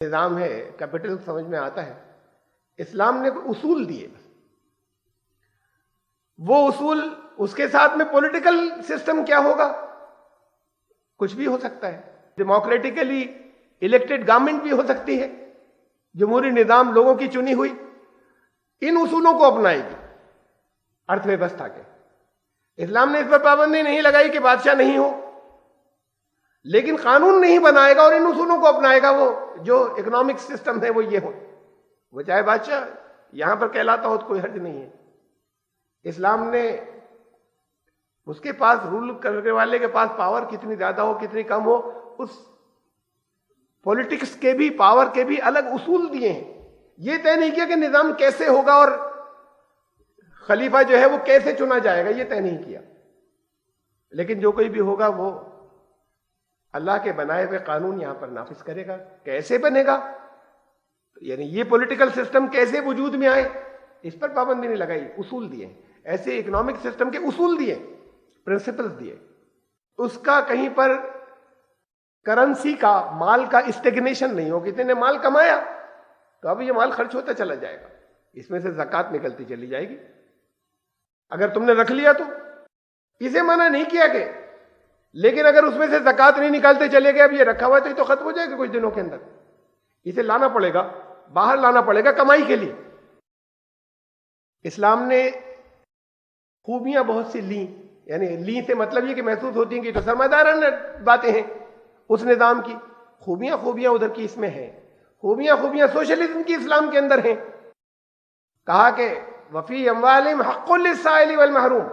نظام ہے کیپٹل سمجھ میں آتا ہے. اسلام نے اصول دیے, وہ اصول اس کے ساتھ میں پولیٹیکل سسٹم کیا ہوگا, کچھ بھی ہو سکتا ہے. ڈیموکریٹیکلی الیکٹڈ گورنمنٹ بھی ہو سکتی ہے, جمہوری نظام لوگوں کی چنی ہوئی. ان اصولوں کو اپنائے گی ارتھ ویوستھا کے. اسلام نے اس پر پابندی نہیں لگائی کہ بادشاہ نہیں ہو, لیکن قانون نہیں بنائے گا اور ان اصولوں کو اپنائے گا. وہ جو اکنامک سسٹم ہے وہ یہ ہو, وہ چاہے بادشاہ یہاں پر کہلاتا ہو تو کوئی حرج نہیں ہے. اسلام نے اس کے پاس رول کرنے والے کے پاس پاور کتنی زیادہ ہو کتنی کم ہو, اس پولیٹکس کے بھی پاور کے بھی الگ اصول دیے ہیں. یہ طے نہیں کیا کہ نظام کیسے ہوگا اور خلیفہ جو ہے وہ کیسے چنا جائے گا, یہ طے نہیں کیا. لیکن جو کوئی بھی ہوگا وہ اللہ کے بنائے ہوئے قانون یہاں پر نافذ کرے گا. کیسے بنے گا, یعنی یہ پولیٹیکل سسٹم کیسے وجود میں آئے, اس پر پابندی نہیں لگائی, اصول دیے. ایسے اکنامک سسٹم کے اصول دیے, پرنسپلز دیے. اس کا کہیں پر کرنسی کا مال کا اسٹیگنیشن نہیں ہو. کسی نے مال کمایا تو اب یہ مال خرچ ہوتا چلا جائے گا, اس میں سے زکوٰۃ نکلتی چلی جائے گی. اگر تم نے رکھ لیا تو اسے منع نہیں کیا کہ, لیکن اگر اس میں سے زکوٰۃ نہیں نکالتے چلے گئے, اب یہ رکھا ہوا تو یہ تو ختم ہو جائے گا کچھ دنوں کے اندر. اسے لانا پڑے گا, باہر لانا پڑے گا کمائی کے لیے. اسلام نے خوبیاں بہت سی لیں, یعنی لی سے مطلب یہ کہ محسوس ہوتی ہیں کہ تو سرمایہ دارانہ باتیں ہیں اس نظام کی. خوبیاں ادھر کی اس میں ہیں, خوبیاں سوشلزم کی اسلام کے اندر ہیں. کہا کہ وفی اموالہم حق للسائل والمحروم,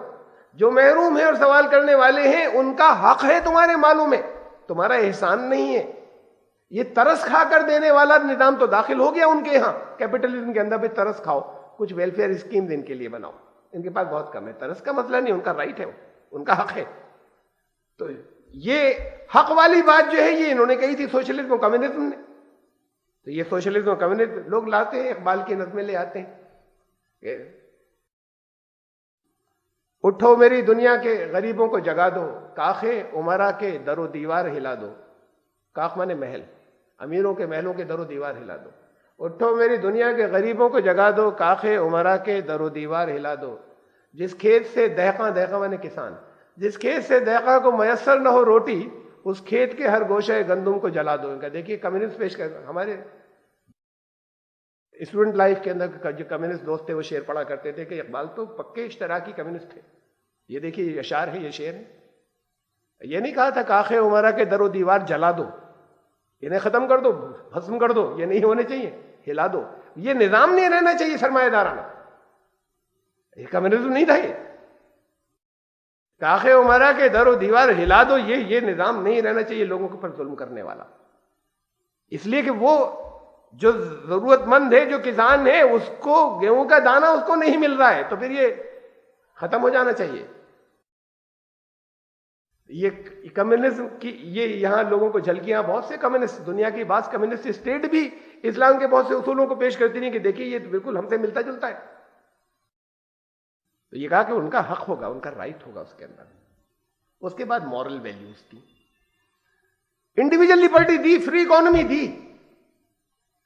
جو محروم ہیں اور سوال کرنے والے ہیں ان کا حق ہے تمہارے مالوں میں, تمہارا احسان نہیں ہے. یہ ترس کھا کر دینے والا نظام تو داخل ہو گیا ان کے ہاں. کیپٹلزم کے اندر بھی ترس کھاؤ, کچھ ویلفیئر اسکیمز ان کے لیے بناؤ. ان کے پاس بہت کم ہے, ترس کا مسئلہ نہیں, ان کا رائٹ ہے, ان کا حق ہے. تو یہ حق والی بات جو ہے یہ انہوں نے کہی تھی سوشلزم اور کمیونزم نے. تو یہ سوشلزم اور کمیونزم لوگ لاتے ہیں, اقبال کی نظمیں لے آتے ہیں کہ اٹھو میری دنیا کے غریبوں کو جگا دو, کاخ امرا کے در و دیوار ہلا دو. کاخ مانے محل, امیروں کے محلوں کے در و دیوار ہلا دو. اٹھو میری دنیا کے غریبوں کو جگا دو, کاخ امرا کے در و دیوار ہلا دو. جس کھیت سے دہقاں مانے کسان, جس کھیت سے دہقاں کو میسر نہ ہو روٹی, اس کھیت کے ہر گوشہ گندم کو جلا دو. ان کا دیکھیے کمیونسٹ پیش کر, ہمارے اسٹوڈنٹ لائف کے اندر جو کمیونسٹ دوست تھے وہ شعر پڑھا کرتے تھے کہ اقبال تو پکے اشتراکی کمیونسٹ تھے. یہ دیکھیے یہ اشعار ہے, یہ شعر ہے. یہ نہیں کہا تھا کاخ عمرہ کے در و دیوار جلا دو, انہیں ختم کر دو, ختم کر دو, یہ نہیں ہونے چاہیے, ہلا دو. یہ نظام نہیں رہنا چاہیے سرمایہ دارانہ, یہ کمیونزم نہیں تھا. یہ کاخ عمرہ کے در و دیوار ہلا دو, یہ نظام نہیں رہنا چاہیے لوگوں کے اوپر ظلم کرنے والا. اس لیے کہ وہ جو ضرورت مند ہے, جو کسان ہے, اس کو گیہوں کا دانہ اس کو نہیں مل رہا ہے, تو پھر یہ ختم ہو جانا چاہیے. یہ کمیونزم کی یہ یہاں لوگوں کو جھلکیاں, بہت سے کمیونسٹ دنیا کی بعض کمیونسٹ اسٹیٹ بھی اسلام کے بہت سے اصولوں کو پیش کرتی ہیں کہ دیکھیے یہ بالکل ہم سے ملتا جلتا ہے. تو یہ کہا کہ ان کا حق ہوگا, ان کا رائٹ ہوگا اس کے اندر. اس کے بعد مورل ویلیوز تھی, انڈیویجل لبرٹی دی, فری اکانومی دی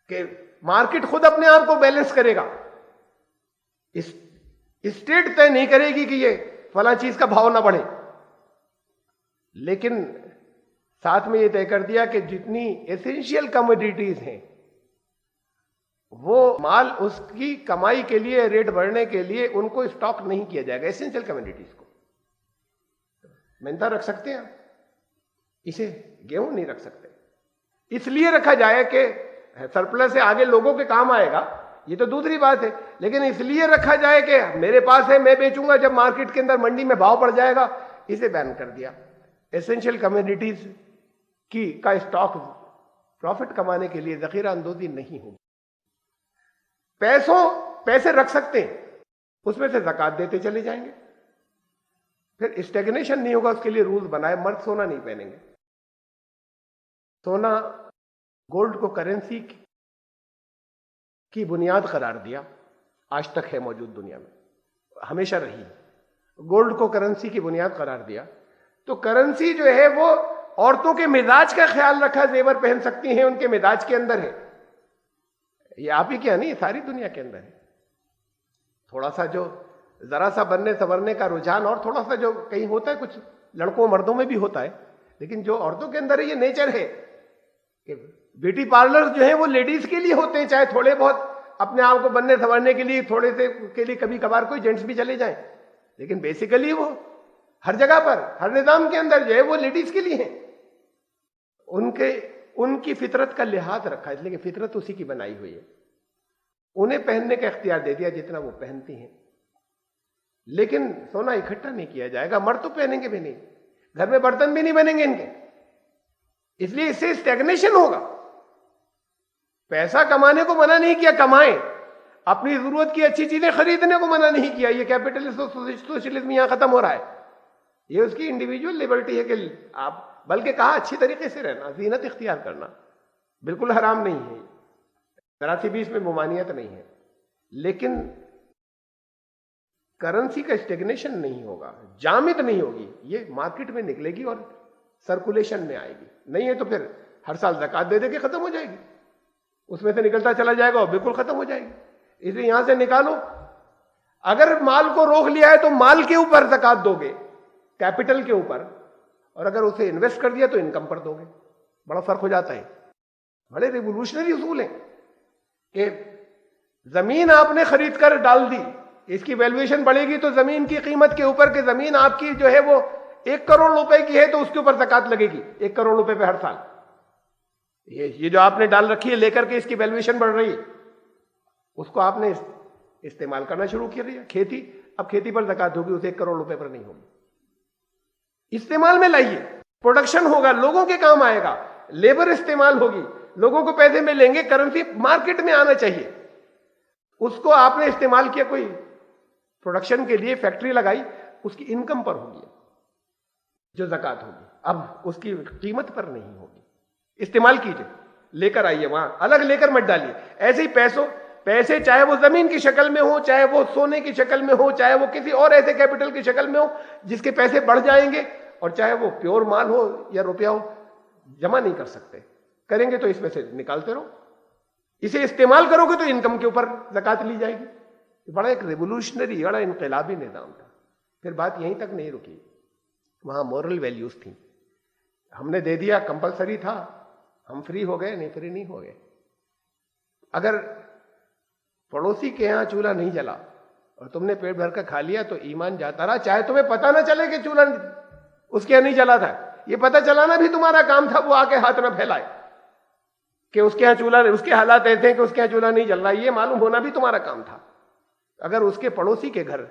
کہ مارکیٹ خود اپنے آپ کو بیلنس کرے گا. اسٹیٹ طے نہیں کرے گی کہ یہ فلاں چیز کا بھاؤ نہ بڑھے, لیکن ساتھ میں یہ طے کر دیا کہ جتنی ایسنشیل کموڈیٹیز ہیں وہ مال اس کی کمائی کے لیے, ریٹ بڑھنے کے لیے ان کو اسٹاک نہیں کیا جائے گا. ایسنشیل کموڈیٹیز کو مہنگا رکھ سکتے ہیں, اسے گیہوں نہیں رکھ سکتے. اس لیے رکھا جائے کہ سرپلس سے آگے لوگوں کے کام آئے گا, یہ تو دوسری بات ہے, لیکن اس لیے رکھا جائے کہ میرے پاس ہے میں بیچوں گا, جب مارکیٹ کے اندر منڈی میں بھاؤ بڑھ جائے گا, اسے بین کر دیا. ایسنشیل کمیونٹیز کا اسٹاک پروفٹ کمانے کے لیے ذخیرہ اندوزی نہیں ہوگی. پیسے رکھ سکتے ہیں, اس میں سے زکوٰۃ دیتے چلے جائیں گے. پھر اسٹیگنیشن نہیں ہوگا, اس کے لیے رولز بنائے. مرد سونا نہیں پہنیں گے. سونا گولڈ کو کرنسی کی بنیاد قرار دیا, آج تک ہے موجود دنیا میں, ہمیشہ رہی. گولڈ کو کرنسی کی بنیاد قرار دیا. تو کرنسی جو ہے وہ عورتوں کے مزاج کا خیال رکھا, زیور پہن سکتی ہیں, ان کے مزاج کے اندر ہے. یہ آپ ہی کیا نہیں، ساری دنیا کے اندر ہے. تھوڑا سا جو ذرا سا بننے سنورنے کا رجحان اور تھوڑا سا جو کہیں ہوتا ہے، کچھ لڑکوں مردوں میں بھی ہوتا ہے، لیکن جو عورتوں کے اندر ہے یہ نیچر ہے کہ بیوٹی پارلر جو ہیں وہ لیڈیز کے لیے ہوتے ہیں، چاہے تھوڑے بہت اپنے آپ کو بننے سنورنے کے لیے تھوڑے سے کے لیے کبھی کبھار کوئی جینٹس بھی چلے جائیں، لیکن بیسیکلی وہ ہر جگہ پر ہر نظام کے اندر جو ہے وہ لیڈیز کے لیے ہیں. ان کی فطرت کا لحاظ رکھا، اس لیے کہ فطرت اسی کی بنائی ہوئی ہے. انہیں پہننے کا اختیار دے دیا جتنا وہ پہنتی ہیں، لیکن سونا اکٹھا نہیں کیا جائے گا. مرد تو پہنیں گے بھی نہیں، گھر میں برتن بھی نہیں بنیں گے ان کے، اس لیے اس سے اسٹیگنیشن ہوگا. پیسہ کمانے کو منع نہیں کیا، کمائیں. اپنی ضرورت کی اچھی چیزیں خریدنے کو منع نہیں کیا. یہ کیپٹلسٹ سوشلزم یہاں ختم ہو رہا ہے. یہ اس کی انڈیویجول لبرٹی ہے کہ آپ، بلکہ کہا اچھی طریقے سے رہنا، زینت اختیار کرنا بالکل حرام نہیں ہے، ذرا سی بھی اس میں ممانعت نہیں ہے، لیکن کرنسی کا اسٹیگنیشن نہیں ہوگا، جامد نہیں ہوگی. یہ مارکیٹ میں نکلے گی اور سرکولیشن میں آئے گی. نہیں ہے تو پھر ہر سال زکات دے دے کے ختم ہو جائے گی، اس میں سے نکلتا چلا جائے گا اور بالکل ختم ہو جائے گی. اس لیے یہاں سے نکالو. اگر مال کو روک لیا ہے تو مال کے اوپر زکات دو گے، کیپٹل کے اوپر، اور اگر اسے انویسٹ کر دیا تو انکم پر دو گے. بڑا فرق ہو جاتا ہے. بڑے ریولوشنری اصول ہیں کہ زمین آپ نے خرید کر ڈال دی، اس کی ویلیویشن بڑھے گی تو زمین کی قیمت کے اوپر، کہ زمین آپ کی جو ہے وہ 1 کروڑ روپے کی ہے تو اس کے اوپر زکات لگے گی 1 کروڑ روپے پہ ہر سال. یہ جو آپ نے ڈال رکھی ہے لے کر کے، اس کی ویلیویشن بڑھ رہی ہے، اس کو آپ نے استعمال کرنا شروع کر دیا. کھیتی، اب کھیتی پر زکات ہوگی، اسے 1 کروڑ روپے پر نہیں ہوگی. استعمال میں لائیے، پروڈکشن ہوگا، لوگوں کے کام آئے گا، لیبر استعمال ہوگی، لوگوں کو پیسے میں لیں گے، کرنسی مارکیٹ میں آنا چاہیے. اس کو آپ نے استعمال کیا، کوئی پروڈکشن کے لیے فیکٹری لگائی، اس کی انکم پر ہوگی جو زکات ہوگی. اب اس کی قیمت پر نہیں ہوگی. استعمال کیجئے، لے کر آئیے، وہاں الگ لے کر مت ڈالیے. ایسے ہی پیسے چاہے وہ زمین کی شکل میں ہو، چاہے وہ سونے کی شکل میں ہو، چاہے وہ کسی اور ایسے کیپٹل کی شکل میں ہو جس کے پیسے بڑھ جائیں گے، اور چاہے وہ پیور مال ہو یا روپیہ ہو، جمع نہیں کر سکتے. کریں گے تو اس میں سے نکالتے رہو. اسے استعمال کرو گے تو انکم کے اوپر زکات لی جائے گی. بڑا ایک ریولوشنری، بڑا انقلابی نظام تھا. پھر بات یہیں تک نہیں رکی، وہاں مورل ویلیوز تھیں. ہم نے دے دیا، کمپلسری تھا، ہم فری ہو گئے؟ نہیں، فری نہیں ہو گئے. اگر پڑوسی کے یہاں چولہا نہیں جلا اور تم نے پیٹ بھر کر کھا لیا تو ایمان جاتا رہا، چاہے تمہیں پتہ نہ چلے کہ چولہا اس کے یہاں نہیں جلا تھا. یہ پتہ چلانا بھی تمہارا کام تھا، وہ آ کے ہاتھ نہ پھیلائے کہ اس کے یہاں چولہا، اس کے حالات ایسے ہیں کہ اس کے یہاں چولہا نہیں جل رہا. یہ معلوم ہونا بھی تمہارا کام تھا. اگر اس کے پڑوسی کے گھر،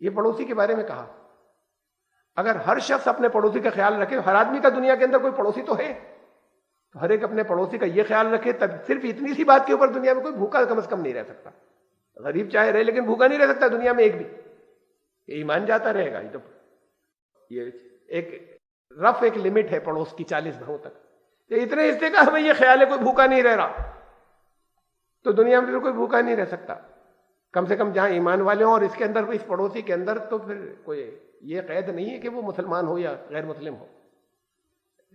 یہ پڑوسی کے بارے میں کہا، اگر ہر شخص اپنے پڑوسی کا خیال رکھے، ہر آدمی کا دنیا کے اندر کوئی پڑوسی تو ہے، تو ہر ایک اپنے پڑوسی کا یہ خیال رکھے، تب صرف اتنی سی بات کے اوپر دنیا میں کوئی بھوکا کم از کم نہیں رہ سکتا. غریب چاہے رہے لیکن بھوکا نہیں رہ سکتا دنیا میں ایک بھی. یہ ایمان جاتا رہے گا. یہ ایک رف ایک لمٹ ہے پڑوس کی 40 گھروں تک. اتنے حصے کا ہمیں یہ خیال ہے کوئی بھوکا نہیں رہ رہا، تو دنیا میں پھر کوئی بھوکا نہیں رہ سکتا. کم سے کم جہاں ایمان والے ہوں، اور اس کے اندر اس پڑوسی کے اندر تو پھر کوئی یہ قید نہیں ہے کہ وہ مسلمان ہو یا غیر مسلم ہو،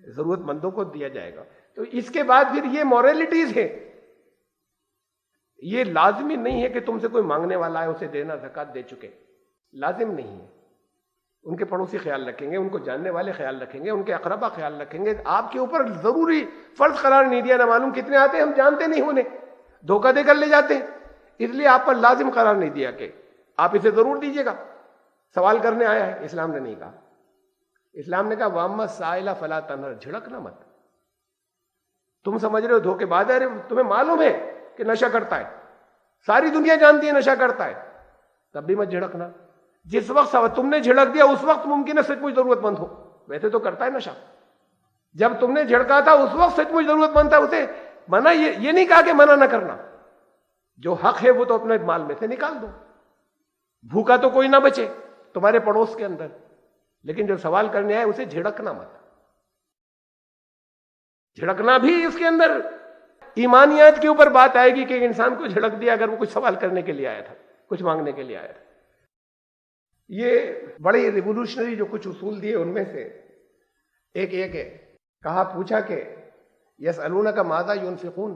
ضرورت مندوں کو دیا جائے گا. تو اس کے بعد پھر یہ مورلٹیز ہیں. یہ لازمی نہیں ہے کہ تم سے کوئی مانگنے والا ہے اسے دینا، زکات دے چکے، لازم نہیں ہے. ان کے پڑوسی خیال رکھیں گے، ان کو جاننے والے خیال رکھیں گے، ان کے اقربا خیال رکھیں گے. آپ کے اوپر ضروری فرض قرار نہیں دیا. نہ معلوم کتنے آتے ہیں، ہم جانتے نہیں انہیں، دھوکہ دے کر لے جاتے ہیں. اس لیے آپ پر لازم قرار نہیں دیا کہ آپ اسے ضرور دیجیے گا. سوال کرنے آیا ہے، اسلام نے نہیں کہا. اسلام نے کہا وَأَمَّا السَّائِلَ فَلَا تَنْهَرْ، جھڑکنا مت. تم سمجھ رہے ہو دھوکے باز ہے، تمہیں معلوم ہے کہ نشہ کرتا ہے، ساری دنیا جانتی ہے نشہ کرتا ہے، تب بھی مت جھڑکنا. جس وقت تم نے جھڑک دیا اس وقت ممکن ہے سچ مچ ضرورت مند ہو. ویسے تو کرتا ہے نشہ. جب تم نے جھڑکا تھا اس وقت سچ مچ ضرورت مند تھا. اسے منع یہ نہیں کہا کہ منع نہ کرنا، جو حق ہے وہ تو اپنے مال میں سے نکال دو. بھوکا تو کوئی نہ بچے تمہارے پڑوس کے اندر، لیکن جو سوال کرنے آئے اسے جھڑکنا مت. جھڑکنا بھی اس کے اندر ایمانیات کے اوپر بات آئے گی کہ انسان کو جھڑک دیا اگر وہ کچھ سوال کرنے کے لیے آیا تھا، کچھ مانگنے کے لیے آیا تھا. یہ بڑے ریولوشنری جو کچھ اصول دیے ان میں سے ایک ہے. کہا، پوچھا کہ یسألونک ماذا ينفقون،